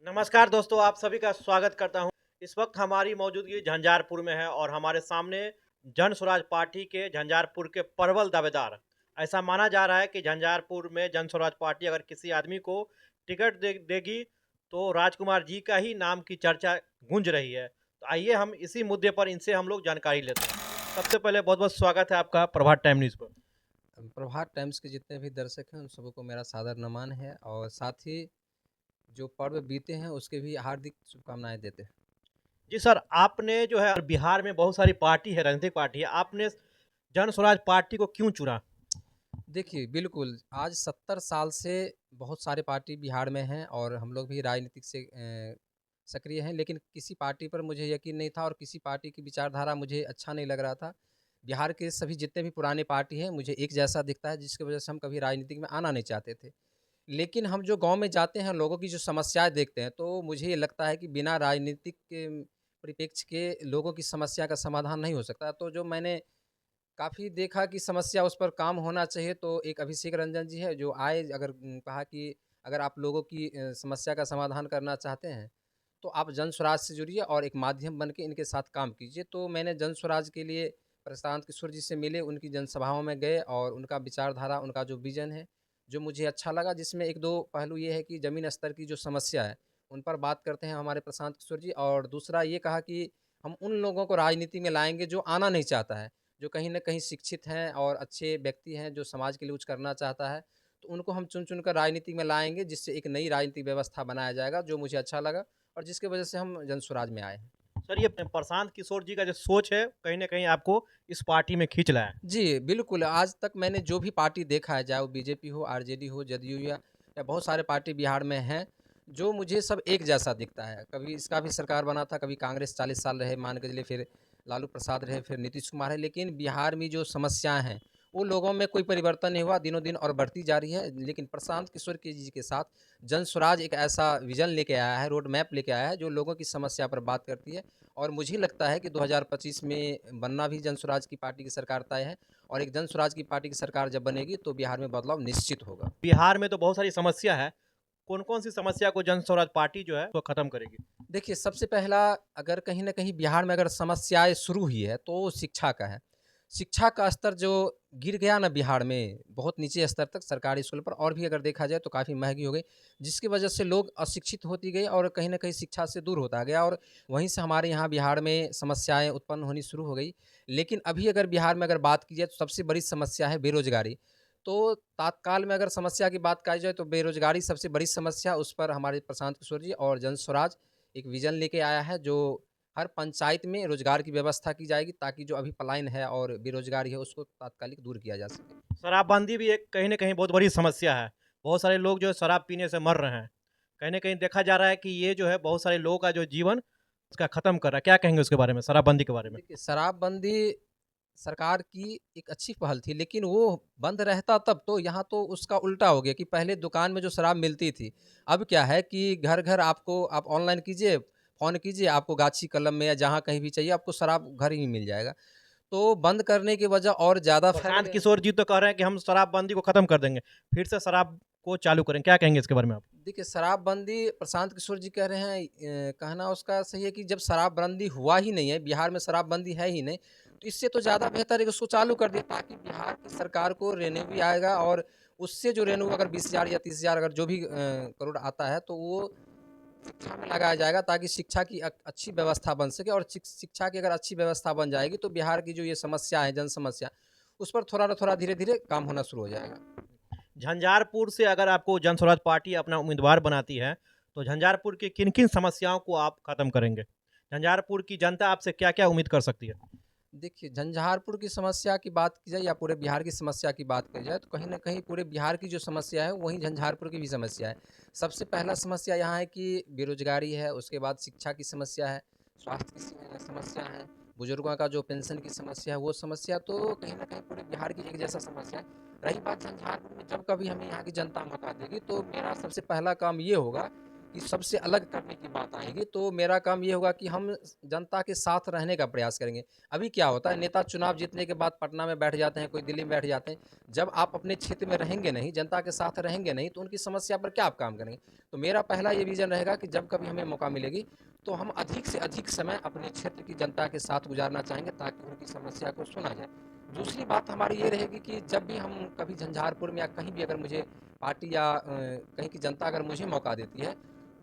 नमस्कार दोस्तों, आप सभी का स्वागत करता हूं। इस वक्त हमारी मौजूदगी झंझारपुर में है और हमारे सामने जन स्वराज पार्टी के झंझारपुर के प्रबल दावेदार। ऐसा माना जा रहा है कि झंझारपुर में जन स्वराज पार्टी अगर किसी आदमी को टिकट देगी तो राजकुमार जी का ही नाम की चर्चा गूंज रही है। तो आइए हम इसी मुद्दे पर इनसे हम लोग जानकारी लेते हैं। सबसे पहले बहुत बहुत स्वागत है आपका प्रभात टाइम न्यूज़ पर। प्रभात टाइम्स के जितने भी दर्शक हैं उन सबको मेरा सादर नमन है और साथ ही जो पर्व बीते हैं उसके भी हार्दिक शुभकामनाएं देते हैं। जी सर, आपने जो है बिहार में बहुत सारी पार्टी है, राजनीतिक पार्टी है, आपने जन स्वराज पार्टी को क्यों चुना? देखिए बिल्कुल आज 70 साल से बहुत सारे पार्टी बिहार में हैं और हम लोग भी राजनीतिक से सक्रिय हैं, लेकिन किसी पार्टी पर मुझे यकीन नहीं था और किसी पार्टी की विचारधारा मुझे अच्छा नहीं लग रहा था। बिहार के सभी जितने भी पुराने पार्टी हैं मुझे एक जैसा दिखता है, जिसकी वजह से हम कभी राजनीतिक में आना नहीं चाहते थे। लेकिन हम जो गाँव में जाते हैं, लोगों की जो समस्याएँ देखते हैं, तो मुझे ये लगता है कि बिना राजनीतिक के परिप्रेक्ष्य के लोगों की समस्या का समाधान नहीं हो सकता। तो जो मैंने काफ़ी देखा कि समस्या उस पर काम होना चाहिए, तो एक अभिषेक रंजन जी है जो आए, अगर कहा कि अगर आप लोगों की समस्या का समाधान करना चाहते हैं, तो आप जन स्वराज से जुड़िए और एक माध्यम बन के इनके साथ काम कीजिए। तो मैंने जन स्वराज के लिए प्रशांत किशोर जी से मिले, उनकी जनसभाओं में गए और उनका विचारधारा, उनका जो विज़न है, जो मुझे अच्छा लगा, जिसमें 1-2 पहलू ये है कि ज़मीन स्तर की जो समस्या है, उन पर बात करते हैं हमारे प्रशांत किशोर जी। और दूसरा ये कहा कि हम उन लोगों को राजनीति में लाएँगे जो आना नहीं चाहता है, जो कहीं न कहीं शिक्षित हैं और अच्छे व्यक्ति हैं, जो समाज के लिए कुछ करना चाहता है, तो उनको हम चुन-चुन कर राजनीति में लाएँगे, जिससे एक नई राजनीतिक व्यवस्था बनाया जाएगा, जो मुझे अच्छा लगा और जिसकी वजह से हम जनसुराज में आए हैं। सर, ये प्रशांत किशोर जी का जो सोच है, कहीं न कहीं आपको इस पार्टी में खींच लाया है। जी, बिल्कुल, आज तक मैंने जो भी पार्टी देखा है, चाहे वो बीजेपी हो, आरजेडी हो, जदयू या बहुत सारे पार्टी बिहार में हैं, जो मुझे सब एक जैसा दिखता है। कभी इसका भी सरकार बना था, कभी कांग्रेस 40 साल रहे, मान के चलिए, फिर लालू प्रसाद रहे, फिर नीतीश कुमार है, लेकिन बिहार में जो समस्याएँ हैं, वो लोगों में कोई परिवर्तन नहीं हुआ, दिनों-दिन और बढ़ती जा रही है। लेकिन प्रशांत किशोर के जी के साथ जन स्वराज एक ऐसा विज़न लेके आया है, रोड मैप लेके आया है, जो लोगों की समस्या पर बात करती है और मुझे लगता है कि 2025 में बनना भी जन स्वराज की पार्टी की सरकार तय है और एक जन स्वराज की पार्टी की सरकार जब बनेगी तो बिहार में बदलाव निश्चित होगा। बिहार में तो बहुत सारी समस्या है, कौन-कौन सी समस्या को जन स्वराज पार्टी जो है, वो खत्म करेगी? देखिए, सबसे पहला, अगर कहीं न कहीं बिहार में अगर समस्याएँ शुरू हुई है, तो वो शिक्षा का है। शिक्षा का स्तर जो गिर गया ना बिहार में, बहुत नीचे स्तर तक सरकारी स्कूल पर, और भी अगर देखा जाए तो काफ़ी महँगी हो गई, जिसकी वजह से लोग अशिक्षित होती गए और कहीं न कहीं शिक्षा से दूर होता गया और वहीं से हमारे यहाँ बिहार में समस्याएँ उत्पन्न होनी शुरू हो गई। लेकिन अभी अगर बिहार में अगर बात की जाए तो सबसे बड़ी समस्या है बेरोज़गारी। तो तात्काल में अगर समस्या की बात कही जाए तो बेरोज़गारी सबसे बड़ी समस्या, उस पर हमारे प्रशांत किशोर जी और जनस्वराज एक विज़न लेके आया है, जो हर पंचायत में रोज़गार की व्यवस्था की जाएगी, ताकि जो अभी पलायन है और बेरोज़गारी है उसको तात्कालिक दूर किया जा सके। शराबबंदी भी एक कहीं न कहीं बहुत बड़ी समस्या है। बहुत सारे लोग जो है शराब पीने से मर रहे हैं। कहीं न कहीं देखा जा रहा है कि ये जो है बहुत सारे लोगों का जो जीवन उसका खत्म कर रहा है। क्या कहेंगे उसके बारे में, शराबबंदी के बारे में? देखिए, शराबबंदी सरकार की एक अच्छी पहल थी, लेकिन वो बंद रहता तब तो, यहाँ तो उसका उल्टा हो गया कि पहले दुकान में जो शराब मिलती थी, अब क्या है कि घर-घर आपको, आप ऑनलाइन कीजिए, फ़ोन कीजिए, आपको गाछी कलम में या जहाँ कहीं भी चाहिए, आपको शराब घर ही मिल जाएगा। तो बंद करने की वजह और ज़्यादा फैल प्रशांत गया। किशोर जी तो कह रहे हैं कि हम शराबबंदी को खत्म कर देंगे, फिर से शराब को चालू करेंगे। क्या कहेंगे इसके बारे में आप? देखिए, शराबबंदी प्रशांत किशोर जी कह रहे हैं, कहना उसका सही है कि जब शराबबंदी हुआ ही नहीं है, बिहार में शराबबंदी है ही नहीं, तो इससे तो ज़्यादा बेहतर है कि उसको चालू कर दें, ताकि बिहार की सरकार को रेवेन्यू भी आएगा और उससे जो रेवेन्यू अगर 20,000 या 30,000 अगर जो भी करोड़ आता है, तो वो शिक्षा में लगाया जाएगा, ताकि शिक्षा की अच्छी व्यवस्था बन सके और शिक्षा की अगर अच्छी व्यवस्था बन जाएगी, तो बिहार की जो ये समस्या है, जन समस्या, उस पर थोड़ा न थोड़ा धीरे-धीरे काम होना शुरू हो जाएगा। झंझारपुर से अगर आपको जन स्वराज पार्टी अपना उम्मीदवार बनाती है, तो झंझारपुर की किन-किन समस्याओं को आप खत्म करेंगे? झंझारपुर की जनता आपसे क्या-क्या उम्मीद कर सकती है? देखिए, झंझारपुर की समस्या की बात की जाए या पूरे बिहार की समस्या की बात की जाए, तो कहीं न कहीं पूरे बिहार की जो समस्या है, वहीं झंझारपुर की भी समस्या है। सबसे पहला समस्या यहाँ है कि बेरोज़गारी है, उसके बाद शिक्षा की समस्या है, स्वास्थ्य की समस्या है, बुजुर्गों का जो पेंशन की समस्या है, वो समस्या तो कहीं न कहीं पूरे बिहार की एक जैसा समस्या है। रही बात झंझारपुर में, जब कभी हमें यहाँ की जनता मौका देगी, तो मेरा सबसे पहला काम ये होगा कि सबसे अलग करने की बात आएगी, तो मेरा काम ये होगा कि हम जनता के साथ रहने का प्रयास करेंगे। अभी क्या होता है, नेता चुनाव जीतने के बाद पटना में बैठ जाते हैं, कोई दिल्ली में बैठ जाते हैं। जब आप अपने क्षेत्र में रहेंगे नहीं, जनता के साथ रहेंगे नहीं, तो उनकी समस्या पर क्या आप काम करेंगे? तो मेरा पहला ये विज़न रहेगा कि जब कभी हमें मौका मिलेगी, तो हम अधिक से अधिक समय अपने क्षेत्र की जनता के साथ गुज़ारना चाहेंगे, ताकि उनकी समस्या को सुना जाए। दूसरी बात हमारी ये रहेगी कि जब भी हम कभी झंझारपुर में या कहीं भी अगर मुझे पार्टी या कहीं की जनता अगर मुझे मौका देती है,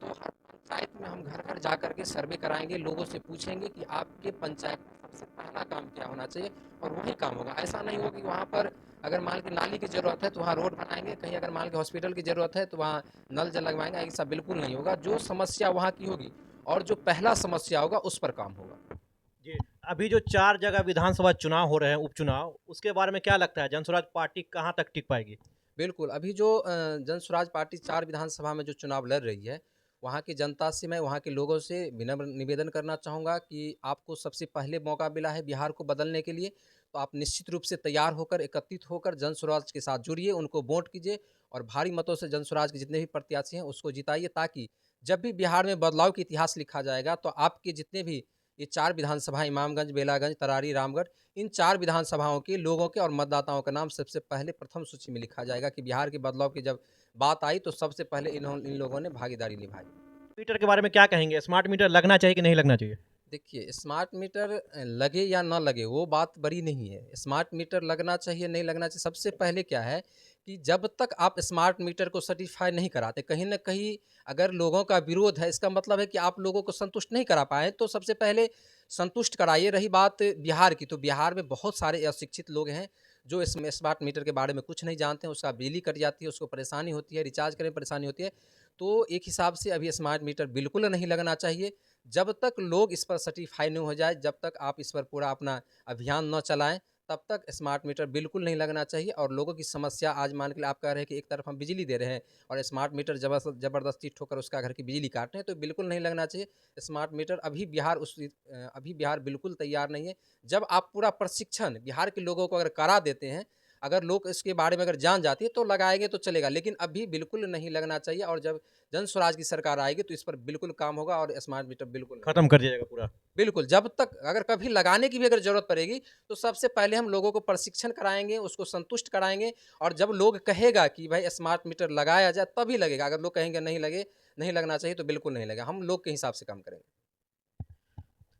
तो हर पंचायत में हम घर घर जा करके सर्वे कराएंगे, लोगों से पूछेंगे कि आपके पंचायत में सबसे पहला काम क्या होना चाहिए, और वही काम होगा। ऐसा नहीं होगा कि वहाँ पर अगर मान के नाली की ज़रूरत है तो वहाँ रोड बनाएंगे, कहीं अगर मान के हॉस्पिटल की ज़रूरत है तो वहाँ नल जल लगवाएंगे, ऐसा बिल्कुल नहीं होगा। जो समस्या वहाँ की होगी और जो पहला समस्या होगा उस पर काम होगा। जी, अभी जो 4 जगह विधानसभा चुनाव हो रहे हैं, उपचुनाव, उसके बारे में क्या लगता है जनसुराज पार्टी कहाँ तक टिक पाएगी? बिल्कुल, अभी जो जन स्वराज पार्टी 4 विधानसभा में जो चुनाव लड़ रही है, वहाँ की जनता से मैं वहाँ के लोगों से विनम्र निवेदन करना चाहूँगा कि आपको सबसे पहले मौका मिला है बिहार को बदलने के लिए, तो आप निश्चित रूप से तैयार होकर, एकत्रित होकर जन स्वराज के साथ जुड़िए, उनको वोट कीजिए और भारी मतों से जन स्वराज के जितने भी प्रत्याशी हैं, उसको जिताइए, ताकि जब भी बिहार में बदलाव का इतिहास लिखा जाएगा, तो आपके जितने भी ये 4 विधानसभाएँ इमामगंज, बेलागंज, तरारी, रामगढ़, इन 4 विधानसभाओं के लोगों के और मतदाताओं का नाम सबसे पहले प्रथम सूची में लिखा जाएगा कि बिहार के बदलाव की जब बात आई, तो सबसे पहले इन लोगों ने भागीदारी निभाई। मीटर के बारे में क्या कहेंगे? स्मार्ट मीटर लगना चाहिए कि नहीं लगना चाहिए? देखिए, स्मार्ट मीटर लगे या ना लगे, वो बात बड़ी नहीं है। स्मार्ट मीटर लगना चाहिए, नहीं लगना चाहिए, सबसे पहले क्या है कि जब तक आप स्मार्ट मीटर को सर्टिफ़ाई नहीं कराते, कहीं न कहीं अगर लोगों का विरोध है, इसका मतलब है कि आप लोगों को संतुष्ट नहीं करा पाए, तो सबसे पहले संतुष्ट कराइए। रही बात बिहार की, तो बिहार में बहुत सारे अशिक्षित लोग हैं, जो इसमें स्मार्ट मीटर के बारे में कुछ नहीं जानते हैं, उसका बिजली कट जाती है, उसको परेशानी होती है, रिचार्ज करने में परेशानी होती है। तो एक हिसाब से अभी स्मार्ट मीटर बिल्कुल नहीं लगना चाहिए। जब तक लोग इस पर सर्टिफ़ाई नहीं हो जाए, जब तक आप इस पर पूरा अपना अभियान न चलाएँ, तब तक स्मार्ट मीटर बिल्कुल नहीं लगना चाहिए। और लोगों की समस्या आज मान के लिए आप कह रहे हैं कि एक तरफ हम बिजली दे रहे हैं और स्मार्ट मीटर ज़बरदस्ती ठोकर उसका घर की बिजली काट रहे हैं, तो बिल्कुल नहीं लगना चाहिए। स्मार्ट मीटर अभी बिहार बिल्कुल तैयार नहीं है। जब आप पूरा प्रशिक्षण बिहार के लोगों को अगर करा देते हैं, अगर लोग इसके बारे में अगर जान जाती है, तो लगाएँगे तो चलेगा, लेकिन अभी बिल्कुल नहीं लगना चाहिए। और जब जन स्वराज की सरकार आएगी, तो इस पर बिल्कुल काम होगा और स्मार्ट मीटर बिल्कुल नहीं। खत्म कर दिया जाएगा पूरा। बिल्कुल, जब तक अगर कभी लगाने की भी अगर ज़रूरत पड़ेगी, तो सबसे पहले हम लोगों को प्रशिक्षण कराएँगे, उसको संतुष्ट कराएँगे, और जब लोग कहेगा कि भाई स्मार्ट मीटर लगाया जाए, तभी लगेगा। अगर लोग कहेंगे नहीं लगना चाहिए, तो बिल्कुल नहीं लगेगा। हम लोग के हिसाब से काम करेंगे।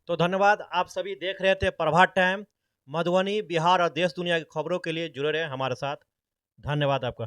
तो धन्यवाद, आप सभी देख रहे थे प्रभात टाइम। मधुबनी, बिहार और देश दुनिया की खबरों के लिए जुड़े रहें हमारे साथ। धन्यवाद आपका।